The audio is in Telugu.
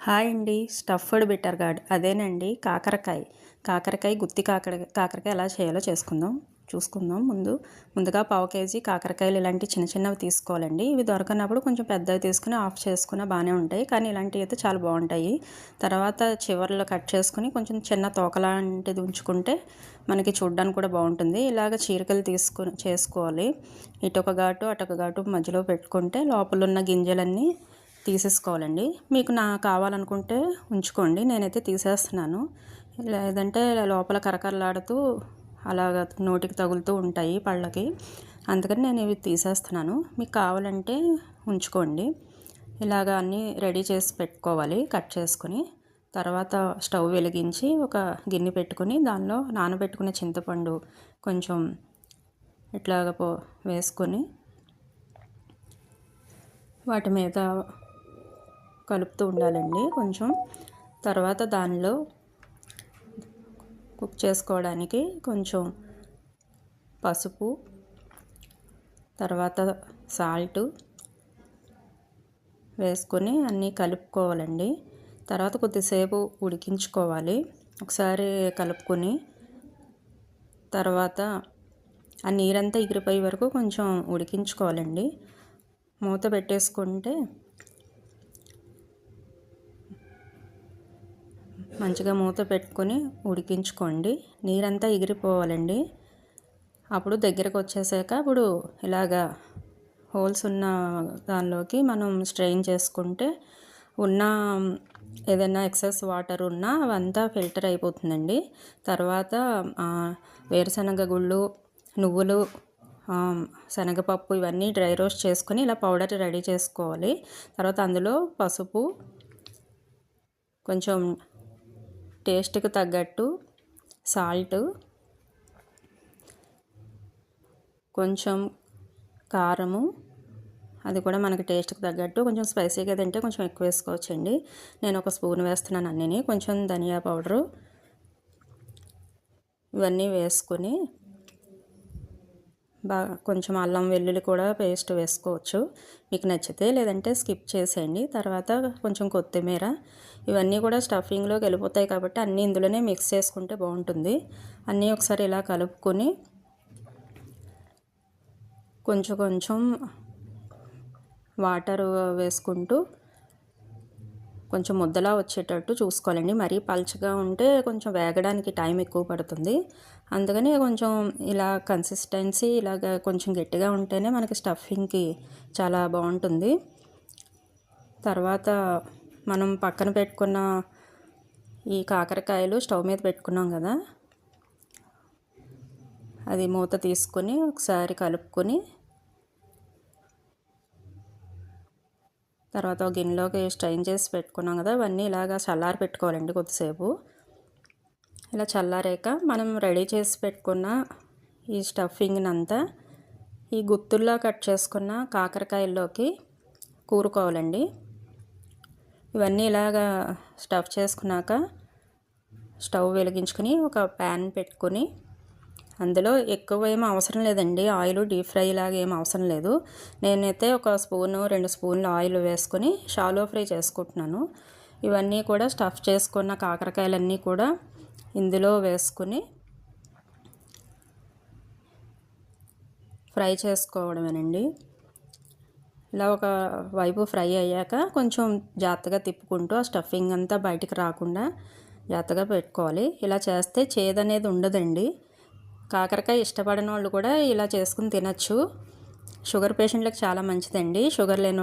హాయ్ అండి. స్టఫ్డ్ బిటర్ గార్డ్ అదేనండి. కాకరకాయ గుత్తి కాకరకాయ ఎలా చేయాలో చూసుకుందాం. ముందుగా పావు కేజీ కాకరకాయలు ఇలాంటి చిన్న చిన్నవి తీసుకోవాలండి. ఇవి దొరకనప్పుడు కొంచెం పెద్దవి తీసుకుని ఆఫ్ చేసుకున్న బాగానే ఉంటాయి, కానీ ఇలాంటివి అయితే చాలా బాగుంటాయి. తర్వాత చివర్లో కట్ చేసుకుని కొంచెం చిన్న తోక లాంటిది ఉంచుకుంటే మనకి చూడడానికి కూడా బాగుంటుంది. ఇలాగ చీరికలు చేసుకోవాలి. ఇటొక ఘాటు అటొక ఘాటు మధ్యలో పెట్టుకుంటే లోపల ఉన్న గింజలన్నీ తీసేసుకోవాలండి. మీకు కావాలనుకుంటే ఉంచుకోండి, నేనైతే తీసేస్తున్నాను. లేదంటే లోపల కరకరలాడుతూ అలాగ నోటికి తగులుతూ ఉంటాయి పళ్ళకి, అందుకని నేను ఇవి తీసేస్తున్నాను. మీకు కావాలంటే ఉంచుకోండి. ఇలాగ అన్నీ రెడీ చేసి పెట్టుకోవాలి కట్ చేసుకుని. తర్వాత స్టవ్ వెలిగించి ఒక గిన్నె పెట్టుకుని దానిలో నానబెట్టుకున్న చింతపండు కొంచెం ఇట్లాగ వేసుకొని వాటి మీద కలుపుతూ ఉండాలండి కొంచెం. తర్వాత దానిలో కుక్ చేసుకోవడానికి కొంచెం పసుపు, తర్వాత సాల్ట్ వేసుకొని అన్నీ కలుపుకోవాలండి. తర్వాత కొద్దిసేపు ఉడికించుకోవాలి. ఒకసారి కలుపుకొని తర్వాత ఆ నీరంతా ఎగిరిపోయే వరకు కొంచెం ఉడికించుకోవాలండి. మూత పెట్టేసుకుంటే మంచిగా మూత పెట్టుకొని ఉడికించుకోండి. నీరంతా ఎగిరిపోవాలండి. అప్పుడు దగ్గరకు వచ్చేసాక అప్పుడు ఇలాగా హోల్స్ ఉన్న దానిలోకి మనం స్ట్రెయిన్ చేసుకుంటే ఉన్న ఏదైనా ఎక్సెస్ వాటర్ ఉన్నా అవంతా ఫిల్టర్ అయిపోతుందండి. తర్వాత వేరుశనగ గుళ్ళు, నువ్వులు, శనగపప్పు ఇవన్నీ డ్రై రోస్ట్ చేసుకొని ఇలా పౌడర్ రెడీ చేసుకోవాలి. తర్వాత అందులో పసుపు, కొంచెం టేస్ట్కి తగ్గట్టు సాల్ట్, కొంచెం కారము, అది కూడా మనకి టేస్ట్కి తగ్గట్టు. కొంచెం స్పైసీగా తింటే కొంచెం ఎక్కువ వేసుకోవచ్చండి. నేను ఒక స్పూన్ వేస్తున్నాను అన్నీ. కొంచెం ధనియా పౌడరు ఇవన్నీ వేసుకొని కొంచెం అల్లం వెల్లుల్లి కూడా పేస్ట్ వేసుకోవచ్చు మీకు నచ్చితే, లేదంటే స్కిప్ చేసేయండి. తర్వాత కొంచెం కొత్తిమీర, ఇవన్నీ కూడా స్టఫింగ్లోకి వెళ్ళిపోతాయి కాబట్టి అన్నీ ఇందులోనే మిక్స్ చేసుకుంటే బాగుంటుంది. అన్నీ ఒకసారి ఇలా కలుపుకొని కొంచెం వాటర్ వేసుకుంటూ కొంచెం ముద్దలా వచ్చేటట్టు చూసుకోవాలండి. మరీ పల్చగా ఉంటే కొంచెం వేగడానికి టైం ఎక్కువ పడుతుంది. అందుకని కొంచెం ఇలా కన్సిస్టెన్సీ ఇలాగ కొంచెం గట్టిగా ఉంటేనే మనకి స్టఫింగ్కి చాలా బాగుంటుంది. తర్వాత మనం పక్కన పెట్టుకున్న ఈ కాకరకాయలు స్టవ్ మీద పెట్టుకున్నాం కదా, అది మూత తీసుకొని ఒకసారి కలుపుకొని తర్వాత ఒక గిన్నెలోకి స్ట్రెయిన్ చేసి పెట్టుకున్నాం కదా, అవన్నీ ఇలాగా చల్లారి పెట్టుకోవాలండి కొద్దిసేపు. ఇలా చల్లారాక మనం రెడీ చేసి పెట్టుకున్న ఈ స్టఫింగ్ని అంతా ఈ గుత్తుల్లో కట్ చేసుకున్న కాకరకాయల్లోకి కూరుకోవాలండి. ఇవన్నీ ఇలాగా స్టఫ్ చేసుకున్నాక స్టవ్ వెలిగించుకొని ఒక ప్యాన్ పెట్టుకొని అందులో ఎక్కువ ఏం అవసరం లేదండి, ఆయిల్ డీప్ ఫ్రై లాగా ఏం అవసరం లేదు. నేనైతే ఒక స్పూను 2 స్పూన్లు ఆయిల్ వేసుకొని షాలో ఫ్రై చేసుకుంటున్నాను. ఇవన్నీ కూడా స్టఫ్ చేసుకున్న కాకరకాయలన్నీ కూడా ఇందులో వేసుకుని ఫ్రై చేసుకోవడమేనండి. ఇలా ఒక వైపు ఫ్రై అయ్యాక కొంచెం జాగ్రత్తగా తిప్పుకుంటూ ఆ స్టఫింగ్ అంతా బయటికి రాకుండా జాగ్రత్తగా పెట్టుకోవాలి. ఇలా చేస్తే చేదనేది ఉండదండి. కాకరకాయ ఇష్టపడిన వాళ్ళు కూడా ఇలా చేసుకుని తినచ్చు. షుగర్ పేషెంట్లకు చాలా మంచిదండి. షుగర్ లేని